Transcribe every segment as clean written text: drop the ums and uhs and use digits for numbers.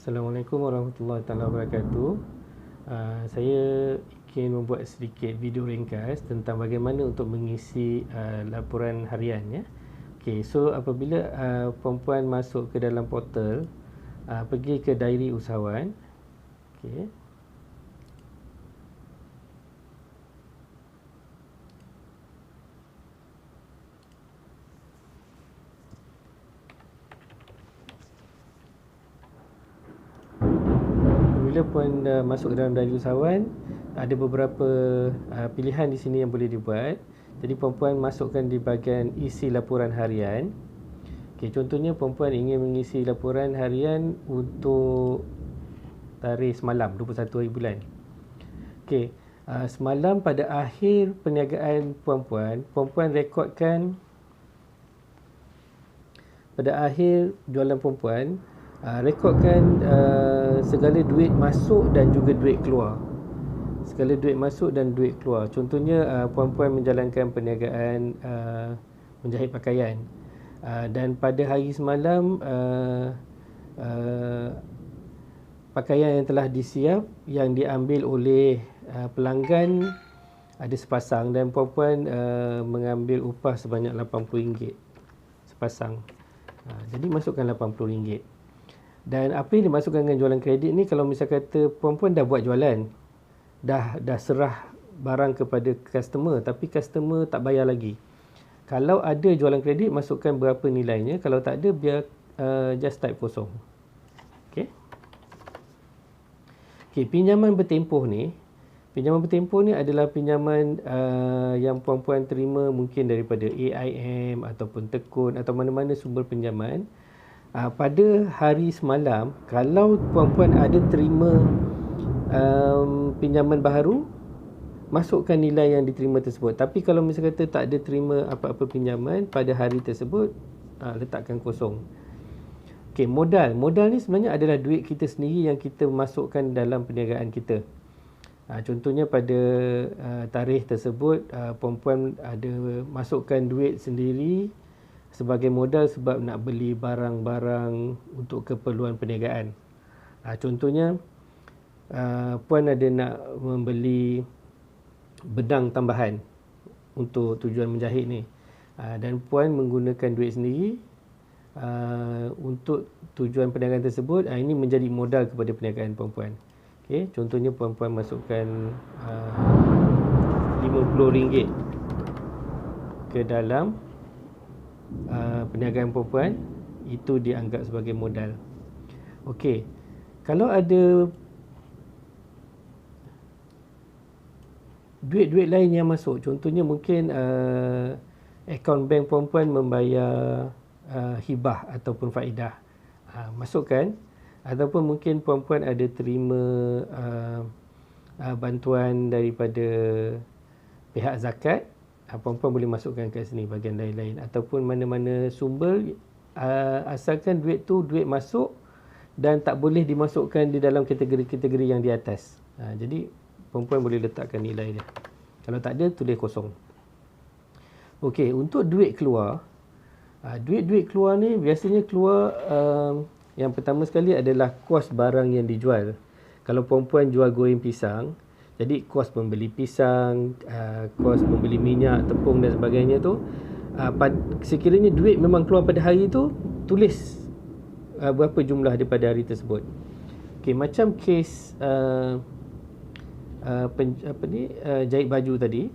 Assalamualaikum warahmatullahi taala wabarakatuh. Saya ingin membuat sedikit video ringkas tentang bagaimana untuk mengisi laporan harian ya. Okey, so apabila perempuan masuk ke dalam portal, pergi ke diary usahawan. Okey. Bila puan masuk ke dalam diary usahawan, ada beberapa pilihan di sini yang boleh dibuat. Jadi perempuan masukkan di bahagian isi laporan harian. Okey, contohnya perempuan ingin mengisi laporan harian untuk tarikh semalam 21 hari bulan. Okey, semalam pada akhir perniagaan perempuan rekodkan pada akhir jualan perempuan, rekodkan segala duit masuk dan juga duit keluar. Segala duit masuk dan duit keluar. Contohnya perempuan menjalankan perniagaan menjahit pakaian, dan pada hari semalam pakaian yang telah disiap yang diambil oleh pelanggan ada sepasang, dan perempuan mengambil upah sebanyak RM80 sepasang. Jadi masukkan RM80. Dan apa yang dimasukkan dengan jualan kredit ni, kalau misal kata perempuan dah buat jualan, dah serah barang kepada customer, tapi customer tak bayar lagi, kalau ada jualan kredit, masukkan berapa nilainya. Kalau tak ada, biar just type kosong. Okey. Okey, pinjaman bertempoh ni adalah pinjaman yang perempuan terima mungkin daripada AIM ataupun Tekun atau mana-mana sumber pinjaman. Pada hari semalam, kalau perempuan ada terima pinjaman baharu, masukkan nilai yang diterima tersebut. Tapi kalau misalnya kata tak ada terima apa-apa pinjaman pada hari tersebut, letakkan kosong. Okey, modal ni sebenarnya adalah duit kita sendiri yang kita masukkan dalam perniagaan kita. Contohnya pada tarikh tersebut, perempuan ada masukkan duit sendiri sebagai modal sebab nak beli barang-barang untuk keperluan perniagaan. Contohnya puan ada nak membeli benang tambahan untuk tujuan menjahit ni, dan puan menggunakan duit sendiri untuk tujuan perniagaan tersebut. Ini menjadi modal kepada perniagaan perempuan. Okay, contohnya perempuan masukkan RM50 ke dalam perniagaan perempuan, itu dianggap sebagai modal. Okey, kalau ada duit-duit lain yang masuk, contohnya mungkin akaun bank perempuan membayar hibah ataupun faedah, masukkan. Ataupun mungkin perempuan ada terima bantuan daripada pihak zakat, perempuan boleh masukkan kat sini bahagian lain-lain, ataupun mana-mana sumber, asalkan duit tu duit masuk dan tak boleh dimasukkan di dalam kategori-kategori yang di atas. Jadi perempuan boleh letakkan nilai dia. Kalau tak ada, tulis kosong. Okey, untuk duit keluar, duit keluar ni biasanya keluar, yang pertama sekali adalah kos barang yang dijual. Kalau perempuan jual goreng pisang, jadi kos membeli pisang, kos membeli minyak, tepung dan sebagainya tu, sekiranya duit memang keluar pada hari tu, tulis berapa jumlah daripada hari tersebut. Okey, macam kes jahit baju tadi,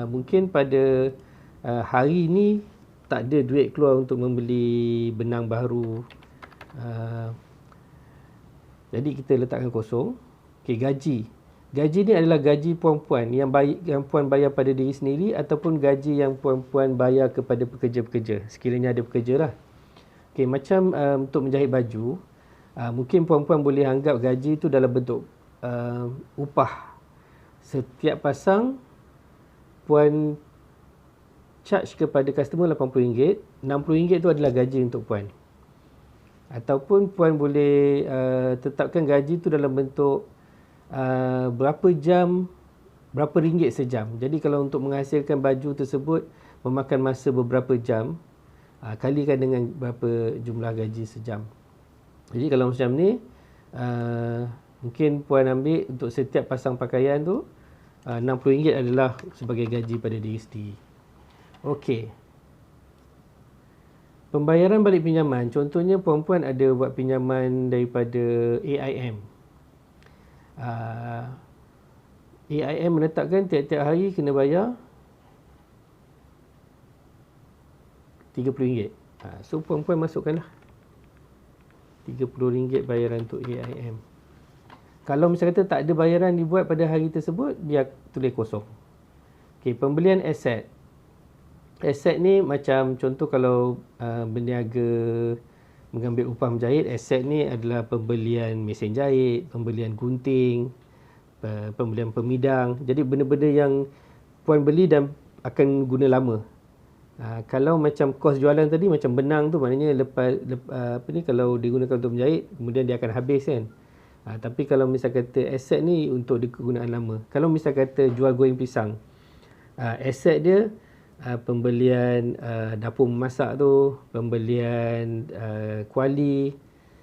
mungkin pada hari ni tak ada duit keluar untuk membeli benang baru, jadi kita letakkan kosong. Okey, gaji ni adalah gaji perempuan yang puan bayar pada diri sendiri, ataupun gaji yang perempuan bayar kepada pekerja-pekerja, sekiranya ada pekerja lah. Okey, macam untuk menjahit baju, mungkin perempuan boleh anggap gaji tu dalam bentuk upah. Setiap pasang puan charge kepada customer RM80, RM60 tu adalah gaji untuk puan. Ataupun puan boleh tetapkan gaji tu dalam bentuk berapa jam, berapa ringgit sejam. Jadi kalau untuk menghasilkan baju tersebut memakan masa beberapa jam, kalikan dengan berapa jumlah gaji sejam. Jadi kalau macam ni, Mungkin puan ambil untuk setiap pasang pakaian tu RM60 adalah sebagai gaji pada diri sendiri. Okey. Pembayaran balik pinjaman, contohnya puan-puan ada buat pinjaman daripada AIM. AIM menetapkan tiap-tiap hari kena bayar RM30. So puan-puan masukkanlah RM30 bayaran untuk AIM. Kalau misalnya kata tak ada bayaran dibuat pada hari tersebut, biar tulis kosong. Okey, pembelian aset. Aset ni macam contoh kalau berniaga mengambil upah menjahit, aset ni adalah pembelian mesin jahit, pembelian gunting, pembelian pemidang. Jadi benda-benda yang puan beli dan akan guna lama. Kalau macam kos jualan tadi macam benang tu, maknanya lepas kalau digunakan untuk menjahit, kemudian dia akan habis kan. Tapi kalau misal kata aset ni untuk kegunaan lama. Kalau misal kata jual goreng pisang, aset dia pembelian dapur memasak tu, pembelian kuali,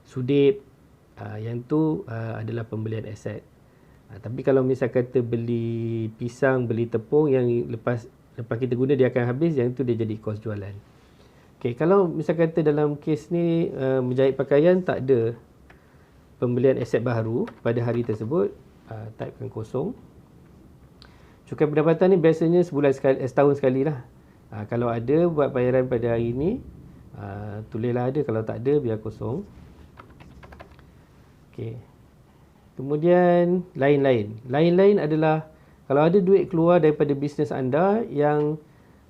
sudip, yang tu adalah pembelian aset. Tapi kalau misal kata beli pisang, beli tepung yang lepas kita guna dia akan habis, yang tu dia jadi kos jualan. Okey, kalau misal kata dalam kes ni menjahit pakaian tak ada pembelian aset baru pada hari tersebut, typekan kosong. Cukai pendapatan ni biasanya setahun sekali lah. Kalau ada buat bayaran pada hari ni, tulislah ada. Kalau tak ada, biar kosong. Okey. Kemudian lain-lain. Lain-lain adalah kalau ada duit keluar daripada bisnes anda yang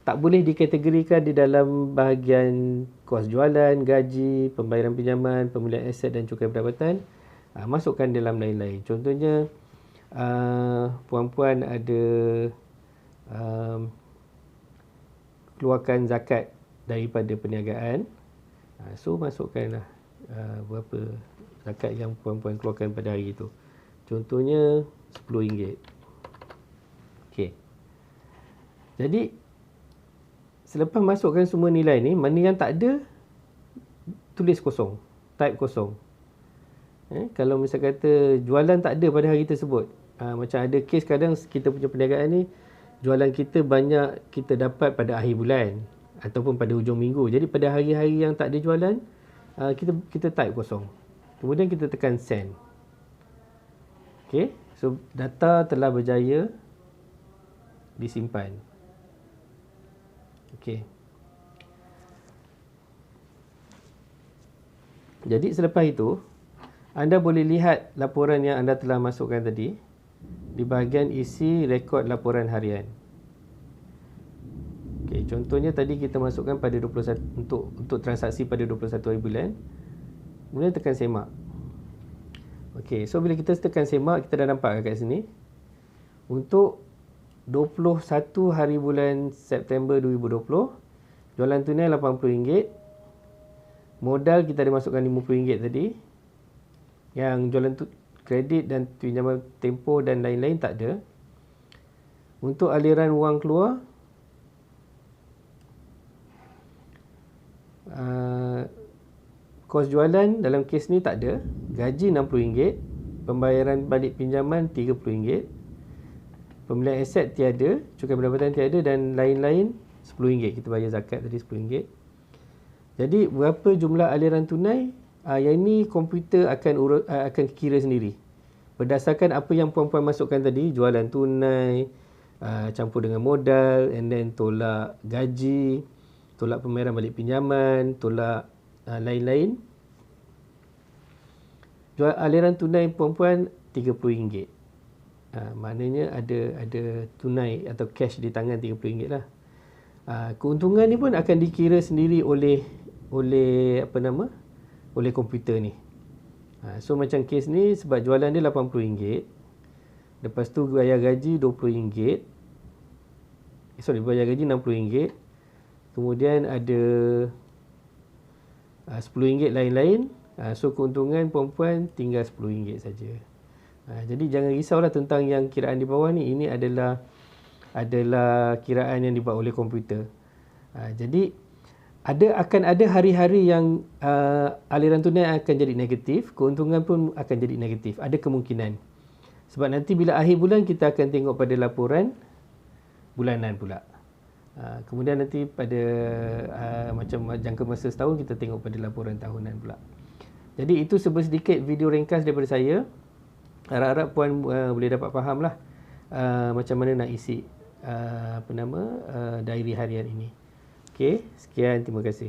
tak boleh dikategorikan di dalam bahagian kos jualan, gaji, pembayaran pinjaman, pembelian aset dan cukai pendapatan, masukkan dalam lain-lain. Contohnya puan-puan ada keluarkan zakat daripada perniagaan, so masukkanlah berapa zakat yang puan-puan keluarkan pada hari itu. Contohnya RM10. Okey. Jadi selepas masukkan semua nilai ni, mana yang tak ada tulis kosong, type kosong. Kalau misal kata jualan tak ada pada hari tersebut, macam ada kes kadang kita punya perniagaan ni jualan kita banyak kita dapat pada akhir bulan ataupun pada hujung minggu. Jadi pada hari-hari yang tak ada jualan, kita type kosong. Kemudian kita tekan send. Okey, so data telah berjaya disimpan. Okey. Jadi selepas itu, anda boleh lihat laporan yang anda telah masukkan tadi di bahagian isi rekod laporan harian. Okey, contohnya tadi kita masukkan pada 21 untuk transaksi pada 21 hari bulan. Kemudian tekan semak. Okey, so bila kita tekan semak, kita dah nampak kat sini. Untuk 21 hari bulan September 2020, jualan tunai RM80. Modal kita ada masukkan RM50 tadi. Yang jualan kredit dan pinjaman tempoh dan lain-lain tak ada. Untuk aliran wang keluar, kos jualan dalam kes ni tak ada. Gaji RM60, pembayaran balik pinjaman RM30, pembelian aset tiada, cukai pendapatan tiada dan lain-lain RM10. Kita bayar zakat tadi RM10. Jadi berapa jumlah aliran tunai? Yang ni komputer akan kira sendiri. Berdasarkan apa yang puan-puan masukkan tadi, jualan tunai, campur dengan modal, and then tolak gaji, tolak pembayaran balik pinjaman, tolak lain-lain. Jual aliran tunai puan-puan RM30. Maknanya ada tunai atau cash di tangan RM30 lah. Keuntungan ni pun akan dikira sendiri oleh komputer ni. So macam kes ni sebab jualan dia RM80. Lepas tu bayar gaji RM20. Bayar gaji RM60. Kemudian ada RM10 lain-lain. So keuntungan puan-puan tinggal RM10 saja. Jadi jangan risaulah tentang yang kiraan di bawah ni. Ini adalah kiraan yang dibuat oleh komputer. Jadi akan ada hari-hari yang aliran tunai akan jadi negatif, keuntungan pun akan jadi negatif. Ada kemungkinan. Sebab nanti bila akhir bulan kita akan tengok pada laporan bulanan pula. Kemudian nanti pada macam jangka masa setahun kita tengok pada laporan tahunan pula. Jadi itu sedikit video ringkas daripada saya. Harap-harap puan boleh dapat faham lah macam mana nak isi diary harian ini. Okey, sekian, terima kasih.